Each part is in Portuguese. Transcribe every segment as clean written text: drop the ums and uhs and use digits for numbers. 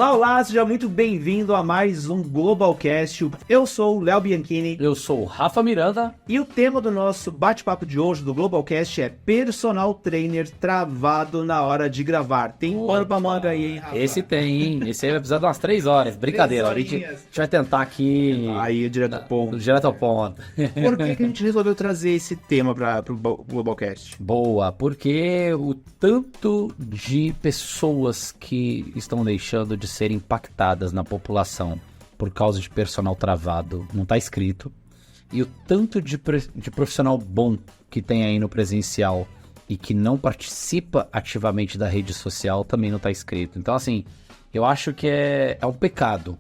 Olá, olá, seja muito bem-vindo a mais um Globalcast. Eu sou o Léo Bianchini. Eu sou o Rafa Miranda. E o tema do nosso bate-papo de hoje do Globalcast é personal trainer travado na hora de gravar. Tem pano pra manga aí, hein, Rafa? Esse tem, hein? Esse aí vai precisar de umas 3 horas. Brincadeira, a gente vai tentar aqui... Aí, direto ao ponto. Direto ao ponto. Por que a gente resolveu trazer esse tema pro Globalcast? Boa, porque o tanto de pessoas que estão deixando de ser impactadas na população por causa de personal travado não está escrito, e o tanto de profissional bom que tem aí no presencial e que não participa ativamente da rede social também não está escrito. Então, assim, eu acho que é um pecado,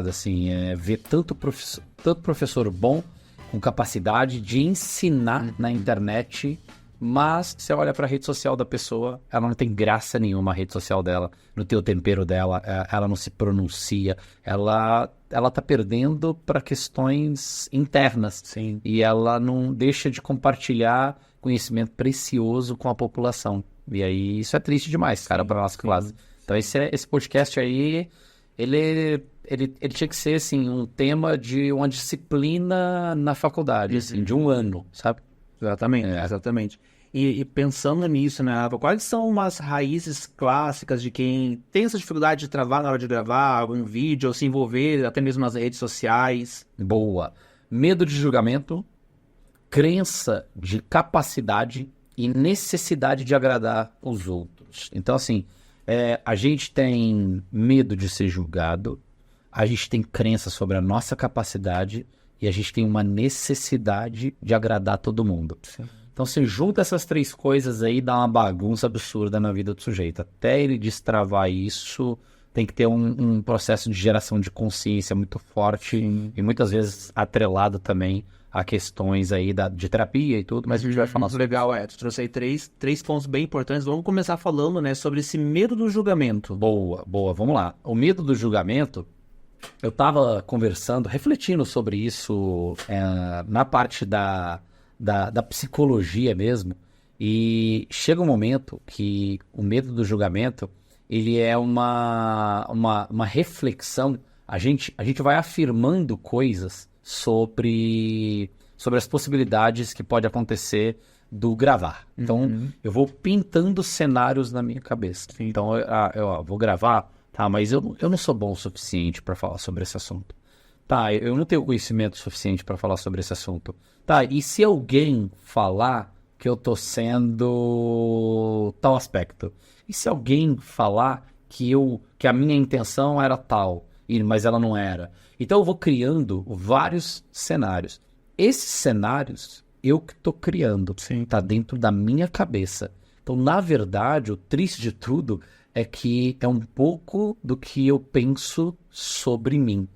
assim, ver tanto professor bom com capacidade de ensinar na internet, mas você olha para a rede social da pessoa, ela não tem graça nenhuma, a rede social dela, no teu tempero dela, ela não se pronuncia, ela tá perdendo para questões internas. Sim. E ela não deixa de compartilhar conhecimento precioso com a população. E aí isso é triste demais, cara, para nossa classe. Então esse podcast aí, ele tinha que ser assim, um tema de uma disciplina na faculdade, assim, de um ano, sabe? Exatamente. E pensando nisso, né, Rafa, quais são umas raízes clássicas de quem tem essa dificuldade de travar na hora de gravar um vídeo ou se envolver até mesmo nas redes sociais? Boa. Medo de julgamento, crença de capacidade e necessidade de agradar os outros. Então, assim, a gente tem medo de ser julgado, a gente tem crença sobre a nossa capacidade e a gente tem uma necessidade de agradar todo mundo. Sim. Então, você junta essas 3 coisas aí, dá uma bagunça absurda na vida do sujeito. Até ele destravar isso, tem que ter um processo de geração de consciência muito forte. Sim. E muitas vezes atrelado também a questões aí de terapia e tudo, mas a gente vai falar sobre legal, tu trouxe aí três pontos bem importantes. Vamos começar falando, né, sobre esse medo do julgamento. Boa, vamos lá. O medo do julgamento, eu tava conversando, refletindo sobre isso na parte da psicologia mesmo, e chega um momento que o medo do julgamento, ele é uma reflexão, a gente vai afirmando coisas sobre as possibilidades que pode acontecer do gravar. Então, eu vou pintando cenários na minha cabeça. Sim. Então, eu vou gravar, tá, mas eu não sou bom o suficiente para falar sobre esse assunto. Tá, eu não tenho conhecimento suficiente para falar sobre esse assunto. Tá, e se alguém falar que eu tô sendo tal aspecto? E se alguém falar que a minha intenção era tal, mas ela não era? Então eu vou criando vários cenários. Esses cenários, eu que tô criando. Sim. Tá dentro da minha cabeça. Então, na verdade, o triste de tudo é que é um pouco do que eu penso sobre mim,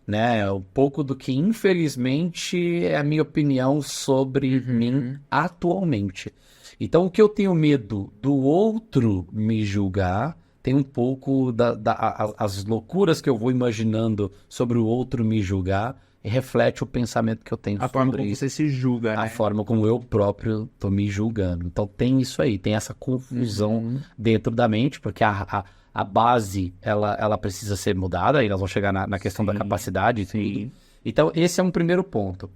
né? Um pouco do que, infelizmente, é a minha opinião sobre mim atualmente. Então, o que eu tenho medo do outro me julgar, tem um pouco as loucuras que eu vou imaginando sobre o outro me julgar, e reflete o pensamento que eu tenho A forma sobre como isso. você se julga, né? A forma como eu próprio tô me julgando. Então tem isso aí, tem essa confusão dentro da mente, porque a base, ela precisa ser mudada, aí nós vamos chegar na questão da capacidade e tudo. Então esse é um primeiro ponto.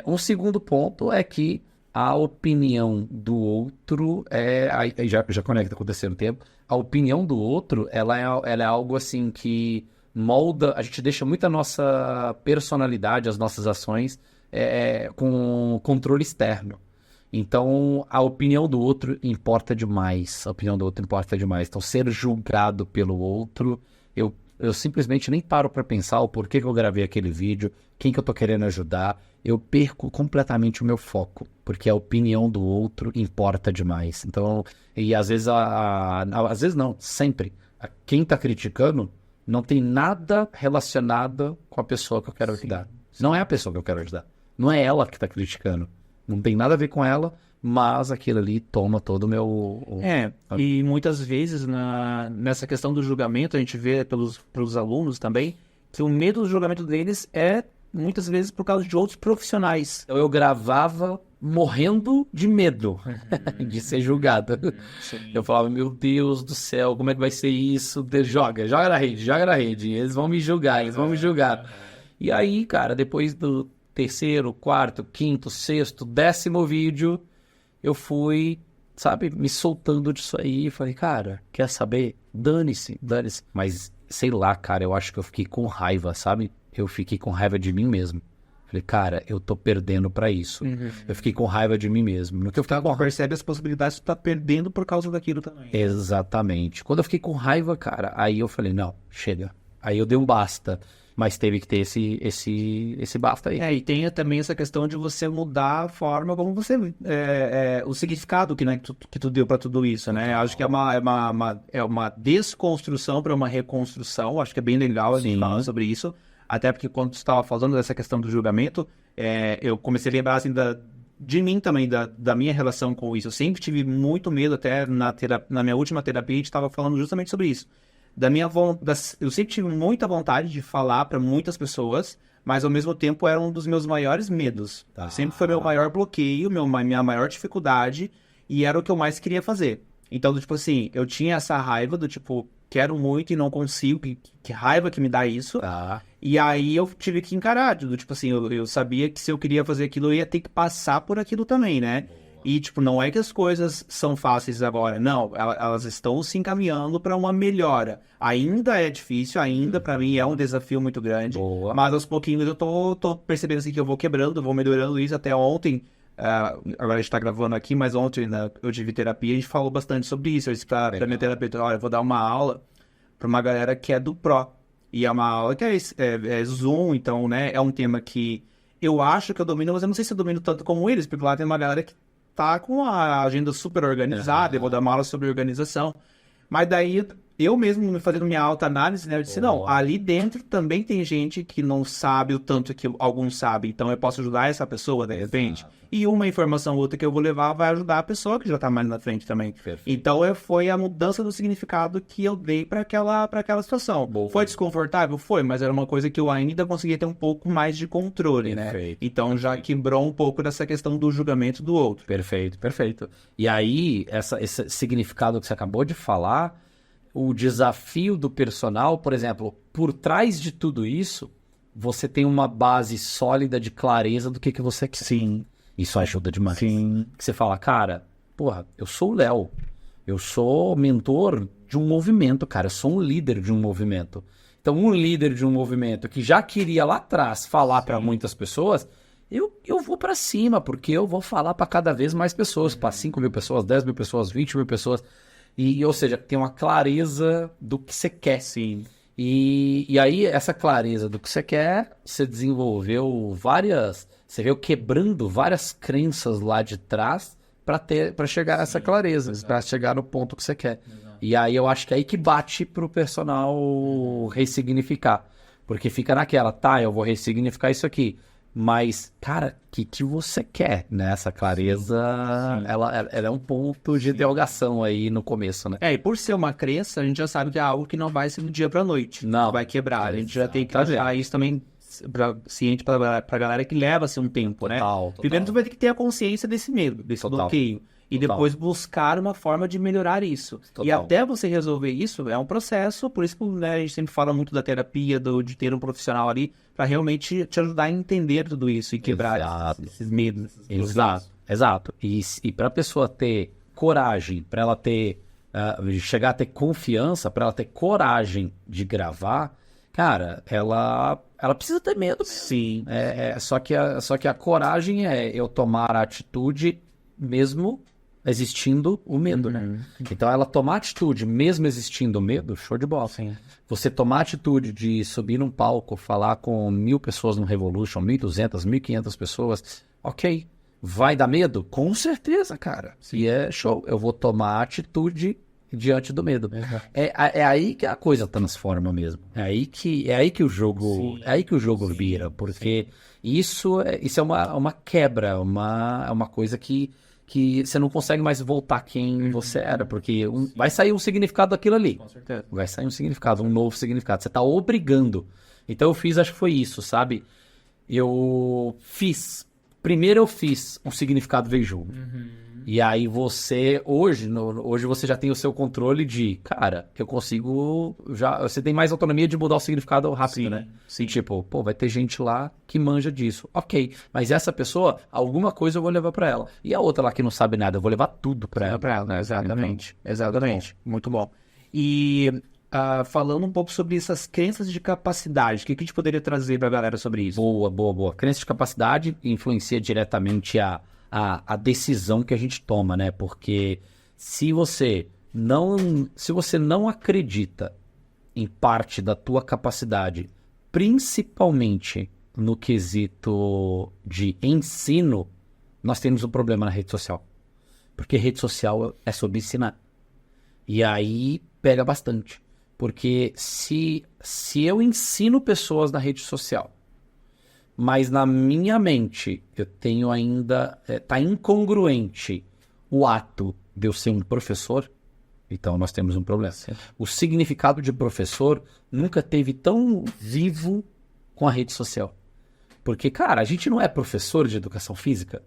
Um segundo ponto é que a opinião do outro, aí já conecta com o terceiro tempo, a opinião do outro, ela é algo assim que molda, a gente deixa muito a nossa personalidade, as nossas ações, com controle externo. Então, a opinião do outro importa demais. Então, ser julgado pelo outro, eu simplesmente nem paro para pensar o porquê que eu gravei aquele vídeo, quem que eu tô querendo ajudar. Eu perco completamente o meu foco, porque a opinião do outro importa demais. Então, e às vezes, às vezes não, sempre, quem tá criticando não tem nada relacionado com a pessoa que eu quero ajudar. Não é a pessoa que eu quero ajudar. Não é ela que está criticando. Não tem nada a ver com ela, mas aquilo ali toma todo o meu... E muitas vezes nessa questão do julgamento, a gente vê pelos alunos também, que o medo do julgamento deles é muitas vezes por causa de outros profissionais. Então, eu gravava morrendo de medo de ser julgado. Eu falava, meu Deus do céu, como é que vai ser isso? Joga na rede. Eles vão me julgar, eles vão me julgar. E aí, cara, depois do terceiro, quarto, quinto, sexto, 10º vídeo, eu fui, sabe, me soltando disso aí. Falei, cara, quer saber? Dane-se. Mas, sei lá, cara, eu acho que eu fiquei com raiva, sabe? Eu fiquei com raiva de mim mesmo. Falei, cara, eu tô perdendo pra isso. Eu fiquei com raiva de mim mesmo. No que eu fiquei com... Percebe as possibilidades que tu tá perdendo por causa daquilo também. Exatamente. Quando eu fiquei com raiva, cara, aí eu falei, não, chega. Aí eu dei um basta. Mas teve que ter esse basta aí. E tem também essa questão de você mudar a forma como você... o significado que tu deu pra tudo isso, né? Acho que é uma desconstrução para uma reconstrução. Acho que é bem legal a gente falar sobre isso. Até porque quando tu estava falando dessa questão do julgamento, eu comecei a lembrar assim, de mim também, da minha relação com isso. Eu sempre tive muito medo, até na minha última terapia, a gente estava falando justamente sobre isso. Eu sempre tive muita vontade de falar para muitas pessoas, mas ao mesmo tempo era um dos meus maiores medos. Tá. Sempre foi meu maior bloqueio, minha maior dificuldade, e era o que eu mais queria fazer. Então, tipo assim, eu tinha essa raiva do tipo, quero muito e não consigo, que raiva que me dá isso. Tá. E aí eu tive que encarar, do tipo assim, eu sabia que se eu queria fazer aquilo, eu ia ter que passar por aquilo também, né? E, tipo, não é que as coisas são fáceis agora. Não, elas estão se encaminhando para uma melhora. Ainda é difícil, ainda para mim é um desafio muito grande. Boa. Mas aos pouquinhos eu tô percebendo assim que eu vou quebrando, vou melhorando isso. Até ontem, agora a gente tá gravando aqui, mas ontem eu tive terapia e a gente falou bastante sobre isso. Eu disse pra minha terapeuta, olha, eu vou dar uma aula para uma galera que é do Pro. E é uma aula que é Zoom, então, né, é um tema que eu acho que eu domino, mas eu não sei se eu domino tanto como eles, porque lá tem uma galera que tá com a agenda super organizada, eu vou dar uma aula sobre organização. Mas daí, eu mesmo me fazendo minha autoanálise, né, eu disse, não, ali dentro também tem gente que não sabe o tanto que alguns sabem, então eu posso ajudar essa pessoa, de repente. E uma informação ou outra que eu vou levar vai ajudar a pessoa que já tá mais na frente também. Perfeito. Então, foi a mudança do significado que eu dei para aquela situação. Boa. Foi desconfortável? Foi, mas era uma coisa que eu ainda conseguia ter um pouco mais de controle, né? Então, já quebrou um pouco dessa questão do julgamento do outro. Perfeito. E aí, esse significado que você acabou de falar, o desafio do personal, por exemplo, por trás de tudo isso, você tem uma base sólida de clareza do que você quer. Sim. Isso ajuda demais. Sim. Que você fala, cara, porra, eu sou o Léo. Eu sou mentor de um movimento, cara. Eu sou um líder de um movimento. Então, um líder de um movimento que já queria lá atrás falar para muitas pessoas, eu vou para cima, porque eu vou falar para cada vez mais pessoas, para 5.000 pessoas, 10.000 pessoas, 20.000 pessoas. Ou seja, tem uma clareza do que você quer. Sim. E aí, essa clareza do que você quer, você desenvolveu você veio quebrando várias crenças lá de trás para chegar a essa clareza, para chegar no ponto que você quer. Exato. E aí eu acho que é aí que bate pro personal ressignificar. Porque fica naquela, tá, eu vou ressignificar isso aqui. Mas, cara, o que você quer, né? Essa clareza, sim. Ela é um ponto de interrogação aí no começo, né? E por ser uma crença, a gente já sabe que é algo que não vai ser do dia pra noite. Não. Vai quebrar. A gente já tem que achar isso também ciente pra galera que leva-se um tempo, né? Total. Primeiro tu vai ter que ter a consciência desse medo, desse bloqueio. E depois buscar uma forma de melhorar isso. Total. E até você resolver isso, é um processo, por isso que, né, a gente sempre fala muito da terapia, de ter um profissional ali, para realmente te ajudar a entender tudo isso e quebrar esses medos. Exato. E para a pessoa ter coragem, para ela ter, chegar a ter confiança, para ela ter coragem de gravar, cara, ela precisa ter medo mesmo. Sim. Só que a coragem é eu tomar a atitude mesmo existindo o medo, né? Então, ela tomar atitude, mesmo existindo o medo, show de bola. Sim. Você tomar atitude de subir num palco, falar com 1.000 pessoas no Revolution, 1.200, 1.500 pessoas, ok. Vai dar medo? Com certeza, cara. Sim. E é show. Eu vou tomar atitude diante do medo. É aí que a coisa transforma mesmo. É aí que o jogo, vira, porque isso é uma quebra, uma coisa que você não consegue mais voltar quem você era, porque vai sair um significado daquilo ali. Com certeza. Vai sair um significado, um novo significado. Você está obrigando. Então eu fiz, acho que foi isso, sabe? Eu fiz primeiro eu fiz um significado veio junto. E aí hoje você já tem o seu controle de, cara, eu consigo, você tem mais autonomia de mudar o significado rápido, né? Sim. Tipo, pô, vai ter gente lá que manja disso. Ok, mas essa pessoa, alguma coisa eu vou levar pra ela. E a outra lá que não sabe nada, eu vou levar tudo pra ela. Né? Exatamente. Exatamente. Muito bom. E falando um pouco sobre essas crenças de capacidade, o que a gente poderia trazer pra galera sobre isso? Boa. Crença de capacidade influencia diretamente a decisão que a gente toma, né? Porque se você não acredita em parte da tua capacidade, principalmente no quesito de ensino, nós temos um problema na rede social. Porque rede social é sobre ensinar. E aí pega bastante. Porque se eu ensino pessoas na rede social, mas na minha mente eu tenho ainda, tá incongruente o ato de eu ser um professor, então nós temos um problema. O significado de professor nunca teve tão vivo com a rede social. Porque, cara, a gente não é professor de educação física.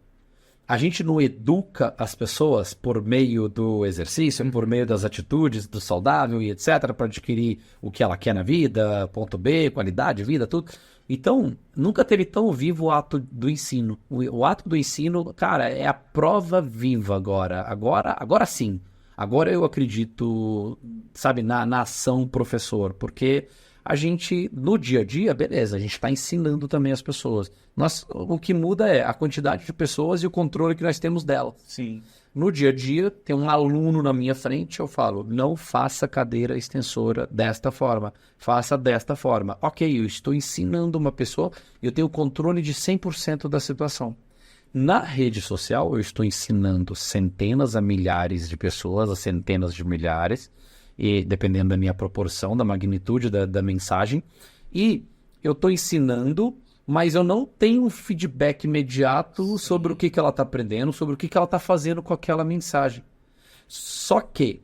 A gente não educa as pessoas por meio do exercício, por meio das atitudes, do saudável e etc, para adquirir o que ela quer na vida, ponto B, qualidade de vida, tudo. Então, nunca teve tão vivo o ato do ensino. O ato do ensino, cara, é a prova viva agora. Agora sim. Agora eu acredito, sabe, na ação professor, porque a gente, no dia a dia, beleza, a gente está ensinando também as pessoas. O que muda é a quantidade de pessoas e o controle que nós temos delas. Sim. No dia a dia, tem um aluno na minha frente, eu falo, não faça cadeira extensora desta forma, faça desta forma. Ok, eu estou ensinando uma pessoa, eu tenho controle de 100% da situação. Na rede social, eu estou ensinando centenas a milhares de pessoas, a centenas de milhares, e dependendo da minha proporção, da magnitude da mensagem, e eu estou ensinando, mas eu não tenho um feedback imediato sobre o que ela está aprendendo, sobre o que ela está fazendo com aquela mensagem. Só que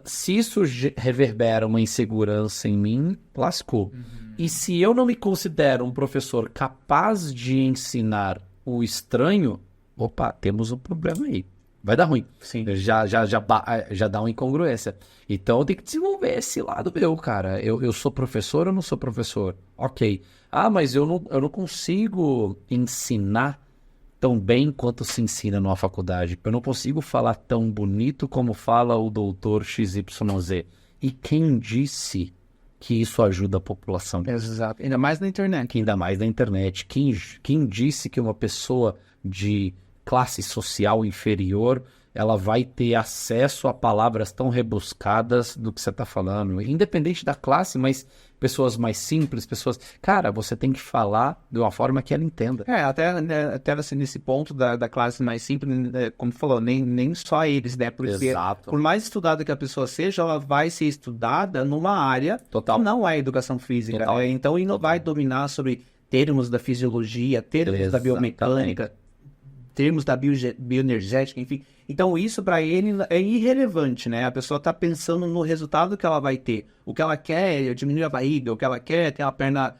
se isso reverbera uma insegurança em mim, lascou. E se eu não me considero um professor capaz de ensinar o estranho, opa, temos um problema aí. Vai dar ruim. Sim. Já dá uma incongruência. Então eu tenho que desenvolver esse lado meu, cara. Eu sou professor ou não sou professor? Ok. Ah, mas eu não consigo ensinar tão bem quanto se ensina numa faculdade. Eu não consigo falar tão bonito como fala o doutor XYZ. E quem disse que isso ajuda a população? Exato. Ainda mais na internet. Ainda mais na internet. Quem disse que uma pessoa de classe social inferior, ela vai ter acesso a palavras tão rebuscadas do que você está falando, independente da classe, mas pessoas mais simples, Cara, você tem que falar de uma forma que ela entenda. Até assim, nesse ponto da classe mais simples, né, como tu falou, nem só eles, né? Porque Exato. por mais estudada que a pessoa seja, ela vai ser estudada numa área Total. que não é educação física. Total. Então, ele não vai dominar sobre termos da fisiologia, termos da biomecânica, termos da bioenergética, enfim. Então, isso para ele é irrelevante, né? A pessoa tá pensando no resultado que ela vai ter. O que ela quer é diminuir a barriga, o que ela quer é ter a perna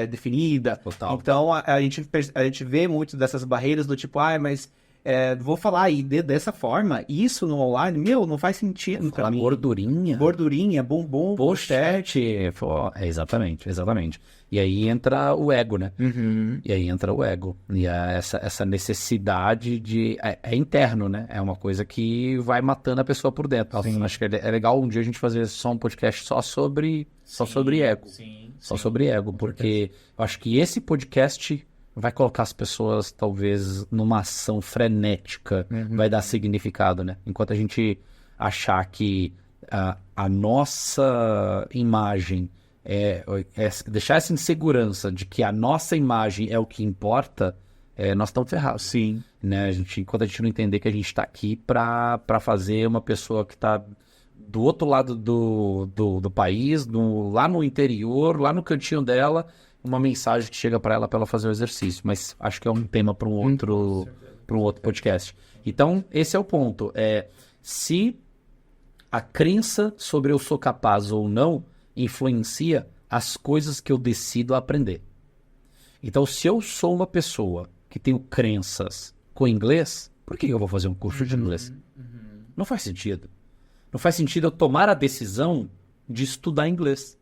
definida. Total. Então, a gente vê muito dessas barreiras do tipo, mas vou falar aí dessa forma, isso no online, não faz sentido pra mim. Gordurinha, bumbum, pochete. Exatamente. E aí entra o ego, né? E aí entra o ego. E essa necessidade de... É interno, né? É uma coisa que vai matando a pessoa por dentro. Acho que é legal um dia a gente fazer só um podcast só sobre ego. Só sobre ego, porque eu acho que esse podcast vai colocar as pessoas, talvez, numa ação frenética, vai dar significado, né? Enquanto a gente achar que a nossa imagem deixar essa insegurança de que a nossa imagem é o que importa, nós estamos ferrados. Sim. Né? Enquanto a gente não entender que a gente está aqui para fazer uma pessoa que está do outro lado do país, lá no interior, lá no cantinho dela, uma mensagem que chega para ela fazer o exercício. Mas acho que é um tema para um outro podcast. Então, esse é o ponto. Se a crença sobre eu sou capaz ou não influencia as coisas que eu decido aprender. Então, se eu sou uma pessoa que tenho crenças com inglês, por que eu vou fazer um curso de inglês? Não faz sentido. Não faz sentido eu tomar a decisão de estudar inglês,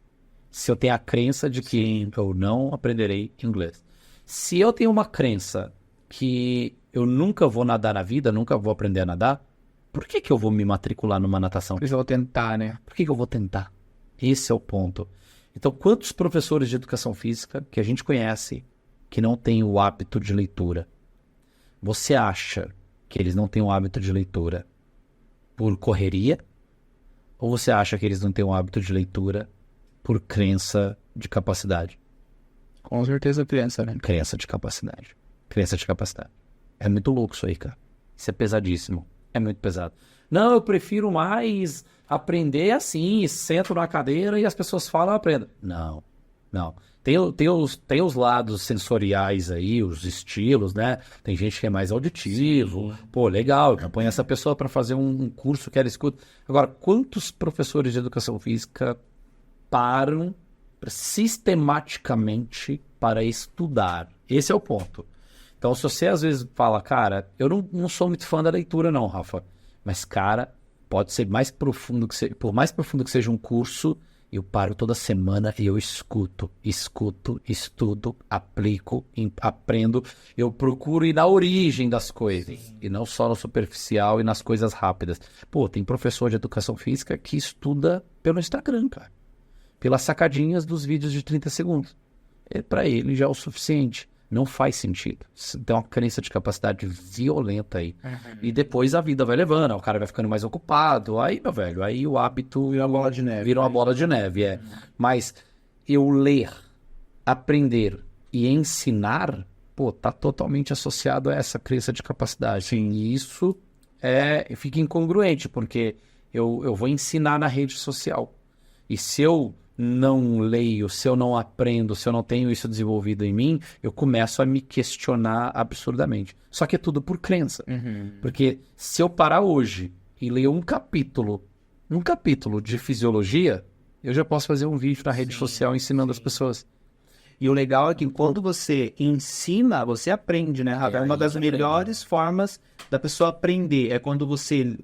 se eu tenho a crença de que eu não aprenderei inglês. Se eu tenho uma crença que eu nunca vou nadar na vida, nunca vou aprender a nadar, por que eu vou me matricular numa natação? Por isso eu vou tentar, né? Por que eu vou tentar? Esse é o ponto. Então, quantos professores de educação física que a gente conhece que não têm o hábito de leitura? Você acha que eles não têm o hábito de leitura por correria? Ou você acha que eles não têm o hábito de leitura por crença de capacidade? Com certeza criança, né? Crença de capacidade. Crença de capacidade. É muito louco isso aí, cara. Isso é pesadíssimo. É muito pesado. Não, eu prefiro mais aprender assim, sento na cadeira e as pessoas falam, eu aprendo. Não, não. Tem os lados sensoriais aí, os estilos, né? Tem gente que é mais auditivo. Sim. Pô, legal, então põe essa pessoa para fazer um curso que ela escuta. Agora, quantos professores de educação física param sistematicamente para estudar? Esse é o ponto. Então, se você às vezes fala, cara, eu não sou muito fã da leitura não, Rafa, mas, cara, pode ser mais profundo que seja, por mais profundo que seja um curso, eu paro toda semana e eu escuto, estudo, aplico, aprendo, eu procuro ir na origem das coisas, sim, e não só no superficial e nas coisas rápidas. Pô, tem professor de educação física que estuda pelo Instagram, cara, pelas sacadinhas dos vídeos de 30 segundos. Para ele já é o suficiente. Não faz sentido. Tem uma crença de capacidade violenta aí. Uhum. E depois a vida vai levando, o cara vai ficando mais ocupado. Aí, meu velho, aí o hábito vira uma bola de neve. Vira uma bola de neve, é. Uhum. Mas eu ler, aprender e ensinar, pô, tá totalmente associado a essa crença de capacidade. Sim. E isso fica incongruente, porque eu vou ensinar na rede social. E se eu não leio, se eu não aprendo, se eu não tenho isso desenvolvido em mim, eu começo a me questionar absurdamente. Só que é tudo por crença. Uhum. Porque se eu parar hoje e ler um capítulo de fisiologia, eu já posso fazer um vídeo na rede social ensinando as pessoas. E o legal é que quando você ensina, você aprende, né, Rafa? É uma das melhores formas da pessoa aprender. É quando você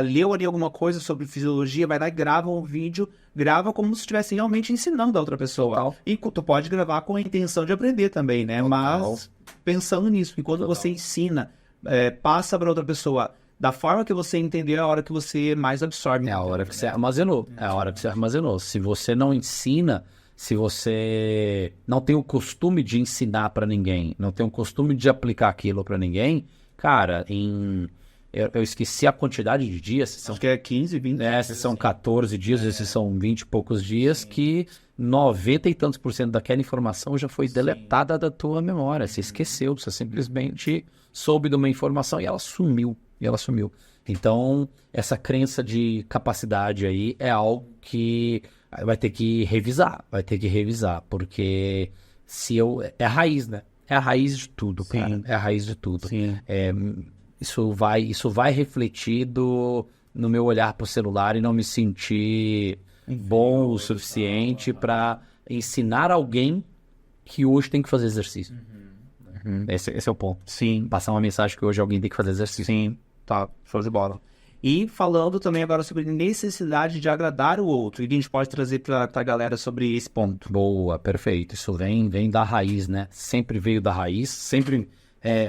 leu ali alguma coisa sobre fisiologia, vai lá e grava um vídeo, grava como se estivesse realmente ensinando a outra pessoa. Total. E tu pode gravar com a intenção de aprender também, né? Total. Mas pensando nisso, que quando você ensina, passa para outra pessoa da forma que você entendeu, é a hora que você mais absorve. É a hora que você armazenou. É a hora que você armazenou. Se você não ensina, se você não tem o costume de ensinar para ninguém, não tem o costume de aplicar aquilo para ninguém, cara, eu esqueci a quantidade de dias. Acho que é 15, 20. Esses são 14 dias, esses são 20 e poucos dias, que 90 e tantos % daquela informação já foi deletada da tua memória. Você esqueceu, você simplesmente soube de uma informação e ela sumiu. Então, essa crença de capacidade aí é algo que vai ter que revisar, porque é a raiz, né? É a raiz de tudo, cara. Sim. É a raiz de tudo. Sim. Isso vai refletido no meu olhar para o celular e não me sentir bom o suficiente para ensinar alguém que hoje tem que fazer exercício. Uhum. Esse é o ponto. Sim. Passar uma mensagem que hoje alguém tem que fazer exercício. Sim, tá, show de bola. E falando também agora sobre necessidade de agradar o outro, e a gente pode trazer para a galera sobre esse ponto. Boa, perfeito. Isso vem da raiz, né? Sempre veio da raiz, sempre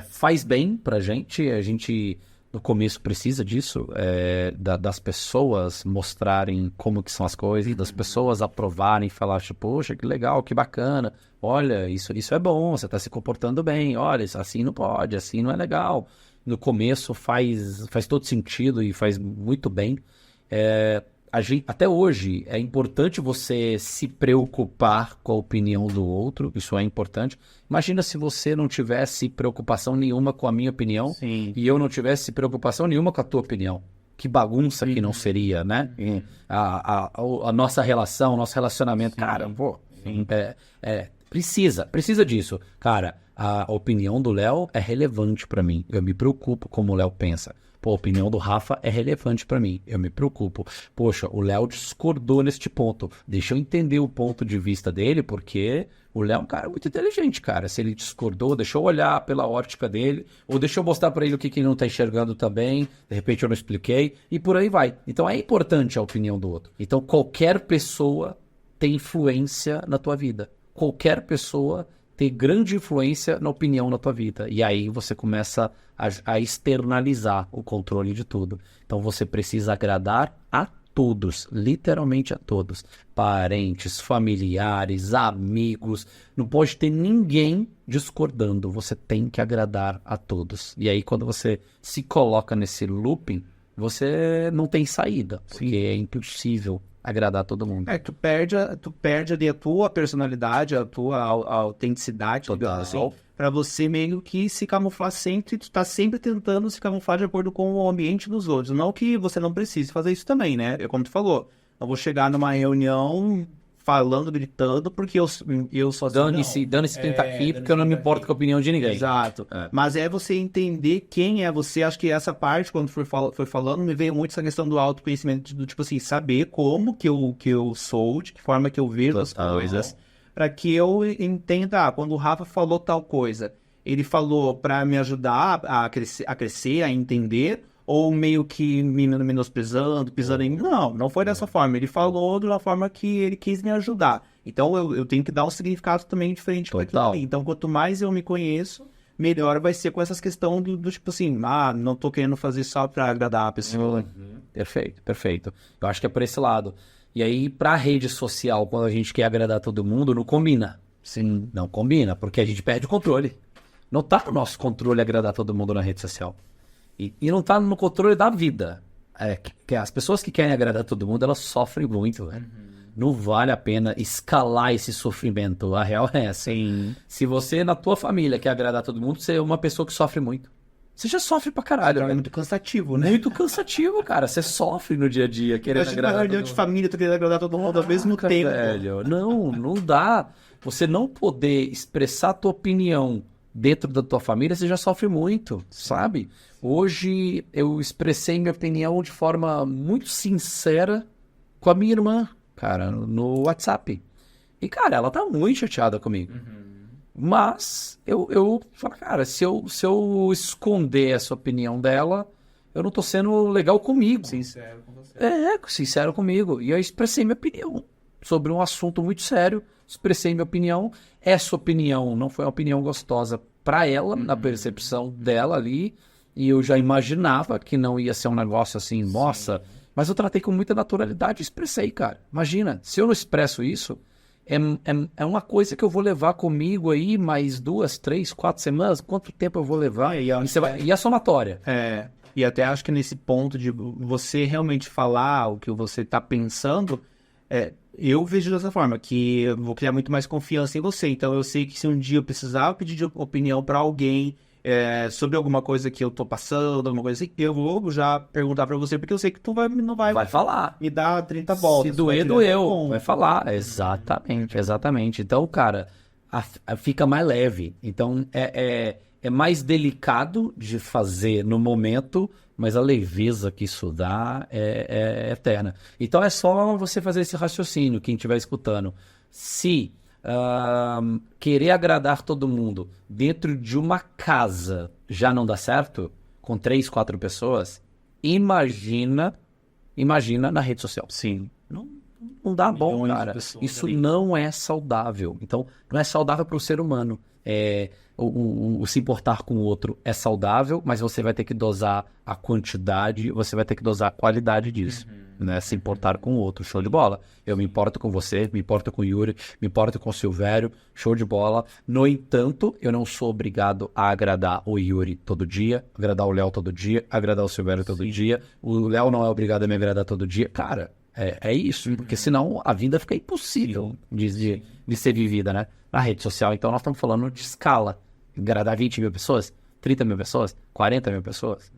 faz bem pra gente. A gente, no começo, precisa disso, das pessoas mostrarem como que são as coisas, das pessoas aprovarem e falar, tipo, poxa, que legal, que bacana. Olha, isso é bom, você tá se comportando bem. Olha, assim não pode, assim não é legal. No começo faz todo sentido e faz muito bem. Até hoje é importante você se preocupar com a opinião do outro, isso é importante. Imagina se você não tivesse preocupação nenhuma com a minha opinião. Sim. E eu não tivesse preocupação nenhuma com a tua opinião. Que bagunça que não seria, né? A nossa relação, nosso relacionamento, sim, cara, pô, precisa disso. Cara, a opinião do Léo é relevante pra mim. Eu me preocupo como o Léo pensa. Pô, a opinião do Rafa é relevante pra mim, eu me preocupo. Poxa, o Léo discordou neste ponto. Deixa eu entender o ponto de vista dele, porque o Léo é um cara muito inteligente, cara. Se ele discordou, deixa eu olhar pela ótica dele, ou deixa eu mostrar pra ele o que ele não tá enxergando também, de repente eu não expliquei, e por aí vai. Então é importante a opinião do outro. Então qualquer pessoa tem influência na tua vida. Qualquer pessoa ter grande influência na opinião na tua vida. E aí você começa a externalizar o controle de tudo. Então você precisa agradar a todos, literalmente a todos. Parentes, familiares, amigos. Não pode ter ninguém discordando. Você tem que agradar a todos. E aí quando você se coloca nesse looping, você não tem saída. Porque é impossível agradar todo mundo. Tu perde ali a tua personalidade, a tua autenticidade, assim, pra você meio que se camuflar sempre, tu tá sempre tentando se camuflar de acordo com o ambiente dos outros. Não que você não precise fazer isso também, né? Como tu falou, eu vou chegar numa reunião falando, gritando, porque eu só... Dane-se quem tá aqui, porque eu não me importo com a opinião de ninguém. Exato. Mas é você entender quem é você. Acho que essa parte, quando foi falando, me veio muito essa questão do autoconhecimento, do tipo assim, saber como que eu sou, de que forma que eu vejo as coisas, para que eu entenda, quando o Rafa falou tal coisa, ele falou para me ajudar a crescer, a entender, ou meio que me menosprezando, pisando em mim. Não foi dessa forma. Ele falou de uma forma que ele quis me ajudar. Então eu tenho que dar um significado também diferente para aquilo ali. Então quanto mais eu me conheço, melhor vai ser com essas questões do tipo assim, não tô querendo fazer só para agradar a pessoa. Perfeito. Eu acho que é por esse lado. E aí, pra rede social, quando a gente quer agradar todo mundo, não combina. Sim. Não combina, porque a gente perde o controle. Não tá no nosso controle agradar todo mundo na rede social. E não tá no controle da vida. Que as pessoas que querem agradar todo mundo, elas sofrem muito, velho. Não vale a pena escalar esse sofrimento. A real é essa. Sim. Se você, na tua família, quer agradar todo mundo, você é uma pessoa que sofre muito. Você já sofre pra caralho. É muito cansativo, né? Muito cansativo, cara. Você sofre no dia a dia querendo agradar todo mundo. De família, tu querendo agradar todo mundo ao mesmo tempo. Velho. Não dá. Você não poder expressar a tua opinião dentro da tua família, você já sofre muito, sabe? Hoje eu expressei minha opinião de forma muito sincera com a minha irmã, cara, no WhatsApp. E, cara, ela tá muito chateada comigo. Mas eu falo, cara, se eu esconder essa opinião dela, eu não tô sendo legal comigo. Sincero com você. Sincero comigo. E eu expressei minha opinião sobre um assunto muito sério. Expressei minha opinião. Essa opinião não foi uma opinião gostosa pra ela, na percepção dela ali. E eu já imaginava que não ia ser um negócio assim, nossa. Mas eu tratei com muita naturalidade e expressei, cara. Imagina, se eu não expresso isso, é uma coisa que eu vou levar comigo aí mais 2, 3, 4 semanas. Quanto tempo eu vou levar? E a somatória. E até acho que nesse ponto de você realmente falar o que você tá pensando, eu vejo dessa forma, que eu vou criar muito mais confiança em você. Então eu sei que se um dia eu precisar pedir de opinião para alguém sobre alguma coisa que eu tô passando, alguma coisa assim, eu vou já perguntar para você, porque eu sei que tu não vai falar. Me dar 30 voltas. Se doer, doeu. Vai falar. Exatamente. Então, cara, fica mais leve. Então, é mais delicado de fazer no momento, mas a leveza que isso dá é eterna. Então é só você fazer esse raciocínio, quem estiver escutando. Se querer agradar todo mundo dentro de uma casa já não dá certo, com 3, 4 pessoas, imagina na rede social. Sim. Não dá bom, cara. Isso ali não é saudável. Então, não é saudável para o ser humano. O se importar com o outro é saudável, mas você vai ter que dosar a quantidade, você vai ter que dosar a qualidade disso, né? Se importar com o outro, show de bola. Eu me importo com você, me importo com o Yuri, me importo com o Silvério, show de bola. No entanto, eu não sou obrigado a agradar o Yuri todo dia, agradar o Léo todo dia, agradar o Silvério todo dia. O Léo não é obrigado a me agradar todo dia. Cara, é isso, porque senão a vida fica impossível de ser vivida, né? Na rede social. Então nós estamos falando de escala. Agradar 20 mil pessoas, 30 mil pessoas, 40 mil pessoas.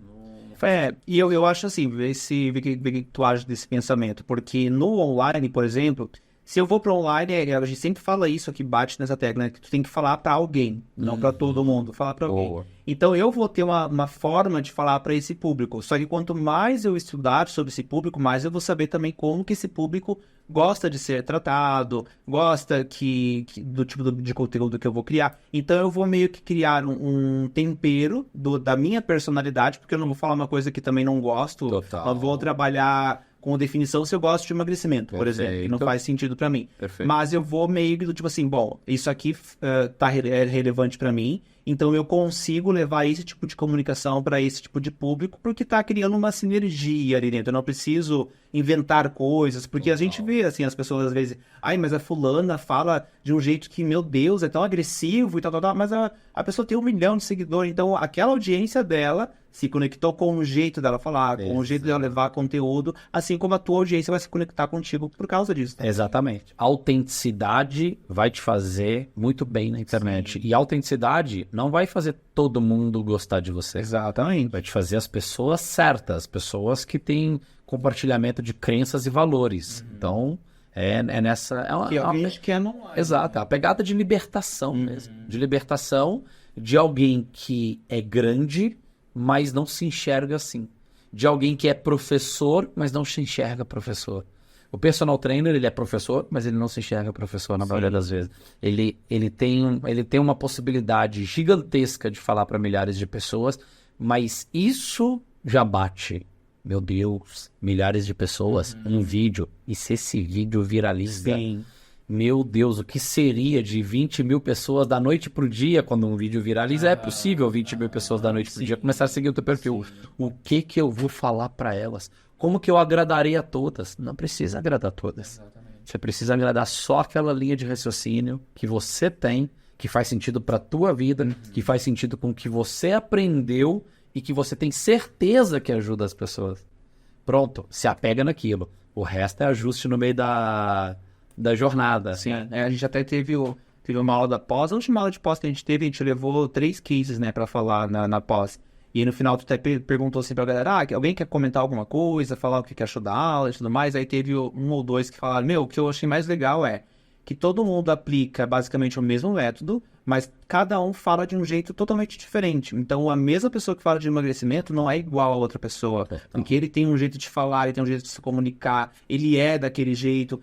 E eu acho assim, ver que tu age desse pensamento, porque no online, por exemplo, Se eu vou para online, a gente sempre fala isso aqui, bate nessa tecla, né? Que tu tem que falar para alguém, não para todo mundo, falar para alguém. Boa. Então eu vou ter uma forma de falar para esse público. Só que quanto mais eu estudar sobre esse público, mais eu vou saber também como que esse público gosta de ser tratado, gosta do tipo de conteúdo que eu vou criar. Então eu vou meio que criar um tempero da minha personalidade, porque eu não vou falar uma coisa que também não gosto. Total. Eu vou trabalhar com definição se eu gosto de emagrecimento, por exemplo, que não faz sentido pra mim. Perfeito. Mas eu vou meio que do tipo assim, bom, isso aqui é relevante pra mim, então eu consigo levar esse tipo de comunicação pra esse tipo de público, porque tá criando uma sinergia ali dentro. Eu não preciso inventar coisas, porque a gente vê, assim, as pessoas às vezes, ai, mas a fulana fala de um jeito que, meu Deus, é tão agressivo e tal, mas a pessoa tem 1 milhão de seguidores, então aquela audiência dela se conectou com o jeito dela falar, com o jeito dela levar conteúdo, assim como a tua audiência vai se conectar contigo por causa disso. Exatamente. A autenticidade vai te fazer muito bem na internet. Sim. E a autenticidade não vai fazer todo mundo gostar de você. Exatamente. Vai te fazer as pessoas certas, pessoas que têm compartilhamento de crenças e valores. Então, é nessa... Exato, é a pegada de libertação mesmo. De libertação de alguém que é grande, mas não se enxerga assim. De alguém que é professor, mas não se enxerga professor. O personal trainer, ele é professor, mas ele não se enxerga professor na maioria das vezes. Ele tem uma possibilidade gigantesca de falar para milhares de pessoas, mas isso já bate. Meu Deus, milhares de pessoas, um vídeo. E se esse vídeo viraliza... Sim. Meu Deus, o que seria de 20 mil pessoas da noite pro dia quando um vídeo viraliza? É possível 20 mil pessoas da noite pro dia começar a seguir o teu perfil. O que eu vou falar para elas? Como que eu agradaria a todas? Não precisa agradar todas. Exatamente. Você precisa agradar só aquela linha de raciocínio que você tem, que faz sentido para tua vida, que faz sentido com o que você aprendeu e que você tem certeza que ajuda as pessoas. Pronto, se apega naquilo. O resto é ajuste no meio da jornada. Sim, a gente até teve uma aula da pós, a última aula de pós que a gente levou 3 cases, né, pra falar na pós. E aí, no final tu até perguntou assim pra galera, alguém quer comentar alguma coisa, falar o que achou da aula e tudo mais. Aí teve 1 ou 2 que falaram, o que eu achei mais legal é que todo mundo aplica basicamente o mesmo método, mas cada um fala de um jeito totalmente diferente. Então, a mesma pessoa que fala de emagrecimento não é igual a outra pessoa. Porque ele tem um jeito de falar, ele tem um jeito de se comunicar, ele é daquele jeito.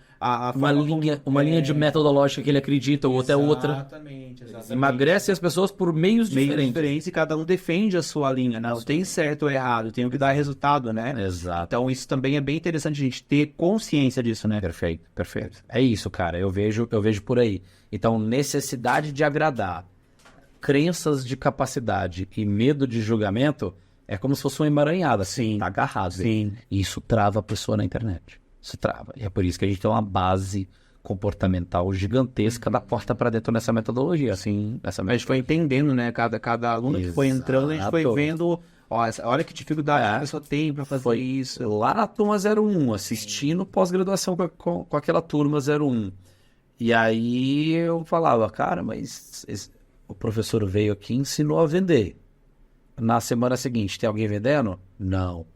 Uma linha de metodológica que ele acredita, ou outra é outra. Exatamente. Emagrece as pessoas por meios diferentes. E cada um defende a sua linha, né? Não tem certo ou errado, tem o que dar resultado, né? Exato. Então, isso também é bem interessante a gente ter consciência disso, né? Perfeito. É isso, cara. Eu vejo por aí. Então, necessidade de agradar, crenças de capacidade e medo de julgamento é como se fosse uma emaranhada. Sim. Tá agarrado. Sim. E isso trava a pessoa na internet. Isso trava. E é por isso que a gente tem uma base comportamental gigantesca da porta para dentro nessa metodologia. Sim. A gente foi entendendo, né? Cada aluno que foi entrando, a gente foi vendo... olha que dificuldade a pessoa tem para fazer isso. Lá na turma 01, assistindo pós-graduação com aquela turma 01. E aí eu falava, cara, mas o professor veio aqui e ensinou a vender. Na semana seguinte, tem alguém vendendo? Não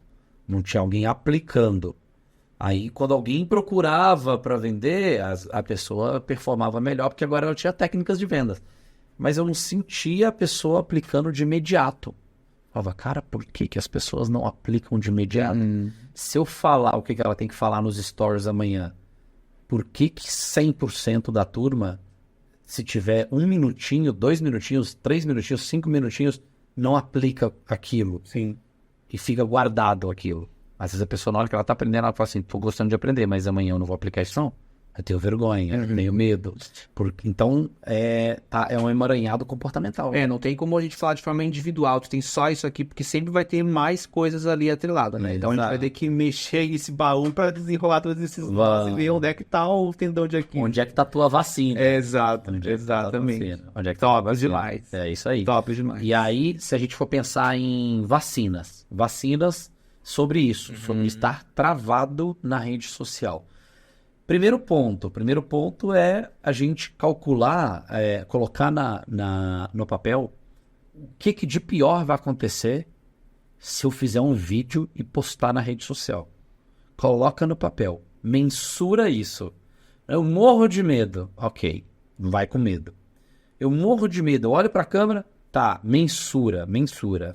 tinha alguém aplicando. Aí quando alguém procurava para vender, a pessoa performava melhor, porque agora ela tinha técnicas de vendas. Mas eu não sentia a pessoa aplicando de imediato. Eu falava, cara, por que as pessoas não aplicam de imediato? Se eu falar o que ela tem que falar nos stories amanhã, por que 100% da turma, se tiver 1 minutinho, 2 minutinhos, 3 minutinhos, 5 minutinhos, não aplica aquilo? Sim. E fica guardado aquilo. Às vezes a pessoa, na hora que ela tá aprendendo, ela fala assim, tô gostando de aprender, mas amanhã eu não vou aplicar isso não. Eu tenho vergonha, eu tenho medo. Então, é um emaranhado comportamental. Não tem como a gente falar de forma individual, tu tem só isso aqui, porque sempre vai ter mais coisas ali atreladas, né? Então a gente vai ter que mexer esse baú para desenrolar todos esses nós e ver onde é que tá o tendão de aqui. Onde é que tá a tua vacina? Exatamente. Onde é que tá a Top demais. É isso aí. Top demais. E aí, se a gente for pensar em vacinas sobre isso, sobre estar travado na rede social. Primeiro ponto é a gente calcular, colocar no papel o que de pior vai acontecer se eu fizer um vídeo e postar na rede social. Coloca no papel, mensura isso. Eu morro de medo. Ok, vai com medo. Eu morro de medo. Eu olho para a câmera. Tá, mensura.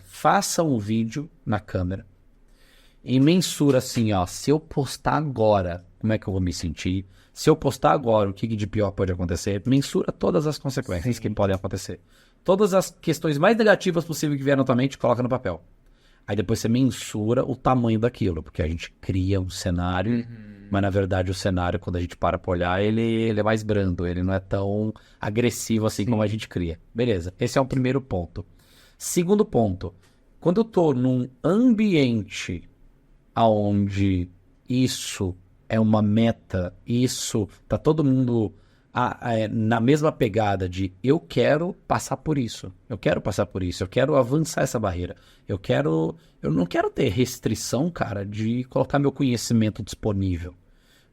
Faça um vídeo na câmera. E mensura assim, ó. Se eu postar agora, como é que eu vou me sentir? Se eu postar agora, o que de pior pode acontecer? Mensura todas as consequências que podem acontecer. Todas as questões mais negativas possíveis que vieram na tua mente, coloca no papel. Aí depois você mensura o tamanho daquilo, porque a gente cria um cenário, mas na verdade o cenário, quando a gente para pra olhar, ele é mais brando, ele não é tão agressivo assim como a gente cria. Beleza, esse é o primeiro ponto. Segundo ponto, quando eu tô num ambiente onde isso é uma meta, isso tá todo mundo na mesma pegada de eu quero passar por isso, eu quero avançar essa barreira, eu não quero ter restrição, cara, de colocar meu conhecimento disponível,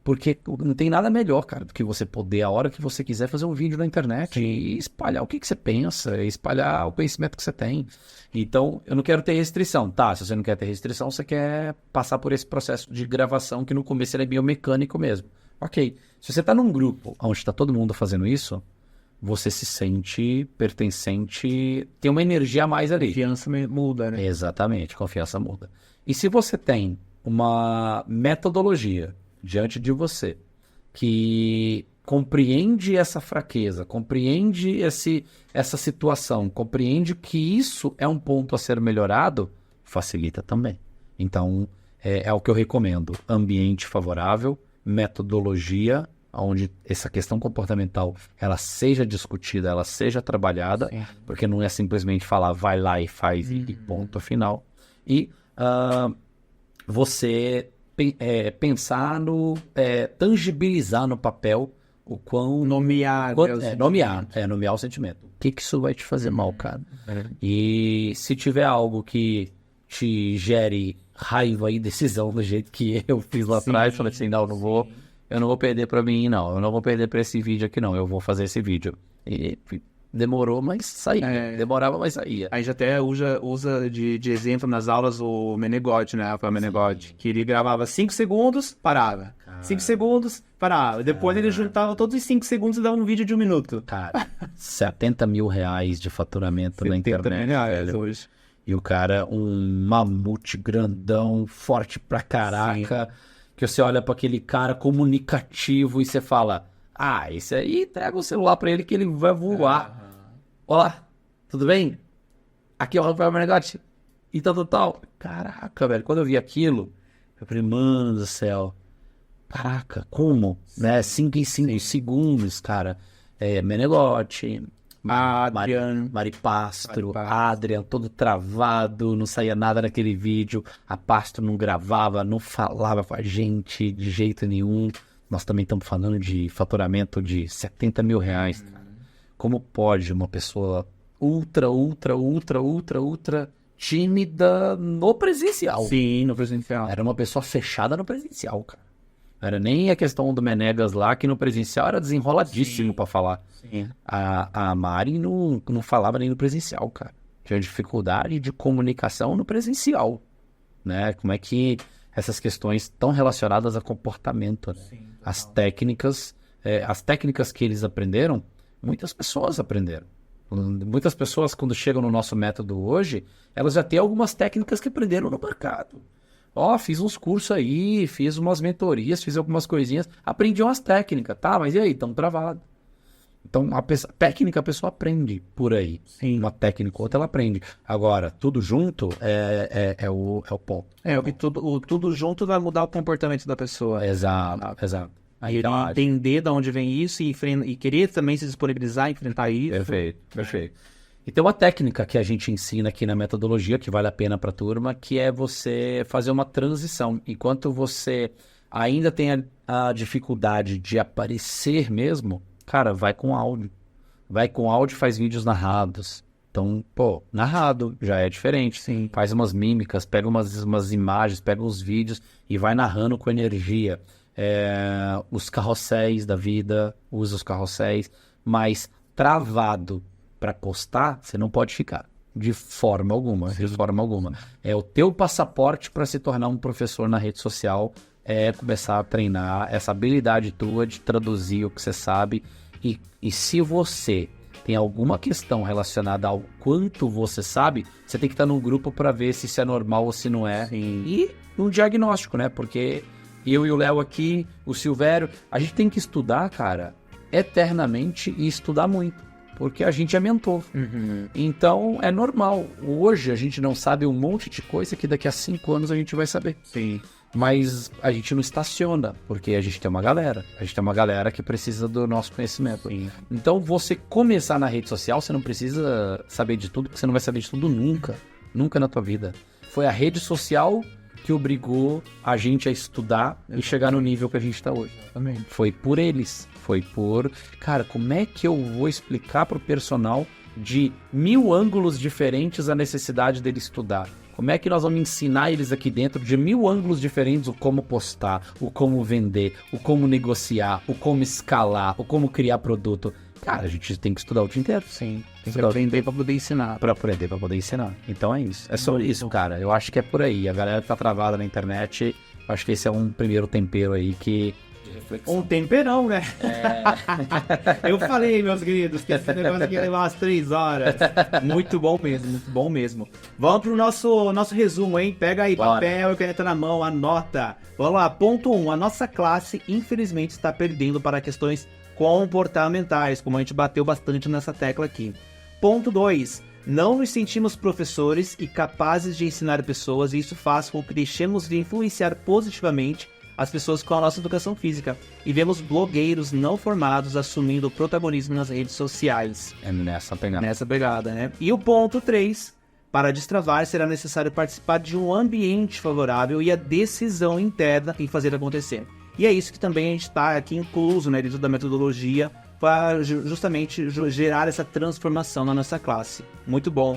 porque não tem nada melhor, cara, do que você poder, a hora que você quiser, fazer um vídeo na internet e espalhar o que você pensa, espalhar o conhecimento que você tem. Então, eu não quero ter restrição. Tá, se você não quer ter restrição, você quer passar por esse processo de gravação que no começo ele é biomecânico mesmo. Ok, se você está num grupo onde está todo mundo fazendo isso, você se sente pertencente, tem uma energia a mais ali. Confiança muda, né? Exatamente, confiança muda. E se você tem uma metodologia diante de você que compreende essa fraqueza, compreende essa situação, compreende que isso é um ponto a ser melhorado, facilita também. Então, é o que eu recomendo. Ambiente favorável, metodologia, onde essa questão comportamental ela seja discutida, ela seja trabalhada, sim, porque não é simplesmente falar vai lá e faz e ponto final. E você pensar no tangibilizar no papel o quão nomear o sentimento. O que isso vai te fazer mal, cara? E se tiver algo que te gere raiva e decisão do jeito que eu fiz lá atrás, falei assim, não, eu não vou perder pra mim, não. Eu não vou perder pra esse vídeo aqui, não. Eu vou fazer esse vídeo. E demorou, mas saía. Demorava, mas saía. A gente até usa de exemplo nas aulas o Menegotti, né? Rafael Menegotti. Que ele gravava 5 segundos, parava. 5 segundos, parava. Depois ele juntava todos os 5 segundos e dava um vídeo de 1 minuto. Cara, 70 mil reais de faturamento na internet. 70 mil reais hoje. E o cara, um mamute grandão, forte pra caraca, que você olha pra aquele cara comunicativo e você fala, esse aí, entrega o celular pra ele que ele vai voar. Olá, tudo bem? Aqui é o Rafael Menegotti. E tal. Caraca, velho, quando eu vi aquilo, eu falei, mano do céu, caraca, como? Né? 5 em 5 segundos, cara. Menegotti... Mari Pastro, Adrian, todo travado, não saía nada naquele vídeo, a Pastro não gravava, não falava com a gente de jeito nenhum. Nós também estamos falando de faturamento de 70 mil reais. Cara. Como pode uma pessoa ultra tímida no presencial? Sim, no presencial. Era uma pessoa fechada no presencial, cara. Não era nem a questão do Menegas lá, que no presencial era desenroladíssimo pra falar. Sim. A Mari não falava nem no presencial, cara. Tinha dificuldade de comunicação no presencial, né? Como é que essas questões estão relacionadas a comportamento, né? Sim, as técnicas que eles aprenderam, muitas pessoas aprenderam. Muitas pessoas, quando chegam no nosso método hoje, elas já têm algumas técnicas que aprenderam no mercado. Fiz uns cursos aí, fiz umas mentorias, fiz algumas coisinhas, aprendi umas técnicas, tá? Mas e aí, estamos travados. Então, técnica a pessoa aprende por aí. Sim. Uma técnica ou outra ela aprende. Agora, tudo junto é o ponto. Tudo junto vai mudar o comportamento da pessoa. Exato. Aí ele entender de onde vem isso e querer também se disponibilizar, enfrentar isso. Perfeito. E tem uma técnica que a gente ensina aqui na metodologia, que vale a pena para a turma, que é você fazer uma transição. Enquanto você ainda tem a dificuldade de aparecer mesmo, cara, vai com áudio. Vai com áudio e faz vídeos narrados. Então, narrado já é diferente. Sim. Faz umas mímicas, pega umas imagens, pega uns vídeos e vai narrando com energia. Os carrosséis da vida, usa os carrosséis, mas travado para postar, você não pode ficar. De forma alguma. É o teu passaporte para se tornar um professor na rede social é começar a treinar essa habilidade tua de traduzir o que você sabe. E se você tem alguma questão relacionada ao quanto você sabe, você tem que estar num grupo para ver se isso é normal ou se não é. Sim. E um diagnóstico, né? Porque eu e o Léo aqui, o Silvério, a gente tem que estudar, cara, eternamente e estudar muito. Porque a gente é mentor. Então, é normal. Hoje a gente não sabe um monte de coisa que daqui a 5 anos a gente vai saber. Sim. Mas a gente não estaciona, porque a gente tem uma galera. A gente tem uma galera que precisa do nosso conhecimento. Sim. Então, você começar na rede social, você não precisa saber de tudo, porque você não vai saber de tudo nunca. Nunca na tua vida. Foi a rede social que obrigou a gente a estudar e chegar no nível que a gente está hoje. Exatamente. Foi por eles. Foi por... Cara, como é que eu vou explicar pro personal de 1000 ângulos diferentes a necessidade dele estudar? Como é que nós vamos ensinar eles aqui dentro de 1000 ângulos diferentes o como postar, o como vender, o como negociar, o como escalar, o como criar produto? Cara, a gente tem que estudar o dia inteiro. Sim. Tem que aprender pra poder ensinar. Pra aprender, pra poder ensinar. Então é isso. É sobre isso, cara. Eu acho que é por aí. A galera que tá travada na internet, eu acho que esse é um primeiro tempero aí que... Um temperão, né? Eu falei, meus queridos, que esse negócio aqui ia levar umas 3 horas. Muito bom mesmo, muito bom mesmo. Vamos pro nosso resumo, hein? Pega aí papel e caneta na mão, anota. Vamos lá, ponto 1. A nossa classe, infelizmente, está perdendo para questões comportamentais, como a gente bateu bastante nessa tecla aqui. Ponto 2. Não nos sentimos professores e capazes de ensinar pessoas, e isso faz com que deixemos de influenciar positivamente as pessoas com a nossa educação física, e vemos blogueiros não formados assumindo o protagonismo nas redes sociais. É nessa pegada. Nessa pegada, né? E o ponto 3, para destravar será necessário participar de um ambiente favorável e a decisão interna em fazer acontecer. E é isso que também a gente está aqui incluso, né, dentro da metodologia, para justamente gerar essa transformação na nossa classe. Muito bom.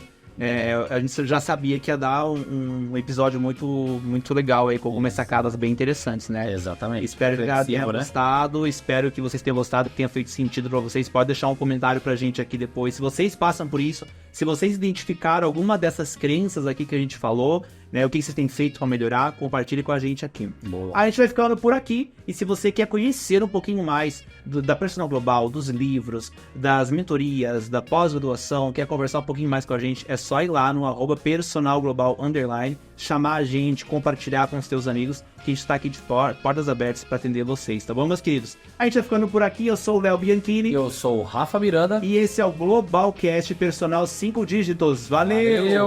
A gente já sabia que ia dar um episódio muito legal aí, com algumas sacadas bem interessantes, né? Exatamente. Espero que tenham gostado, espero que vocês tenham gostado, que tenha feito sentido pra vocês. Pode deixar um comentário pra gente aqui depois, se vocês passam por isso, se vocês identificaram alguma dessas crenças aqui que a gente falou, né? O que vocês têm feito para melhorar, compartilhe com a gente aqui. Boa. A gente vai ficando por aqui, e se você quer conhecer um pouquinho mais da Personal Global, dos livros, das mentorias, da pós-graduação, quer conversar um pouquinho mais com a gente, é só ir lá no @personalglobal_, chamar a gente, compartilhar com os teus amigos, que a gente está aqui de portas abertas para atender vocês, tá bom, meus queridos? A gente vai ficando por aqui, eu sou o Léo Bianchini. Eu sou o Rafa Miranda. E esse é o Globalcast Personal 5 dígitos. Valeu!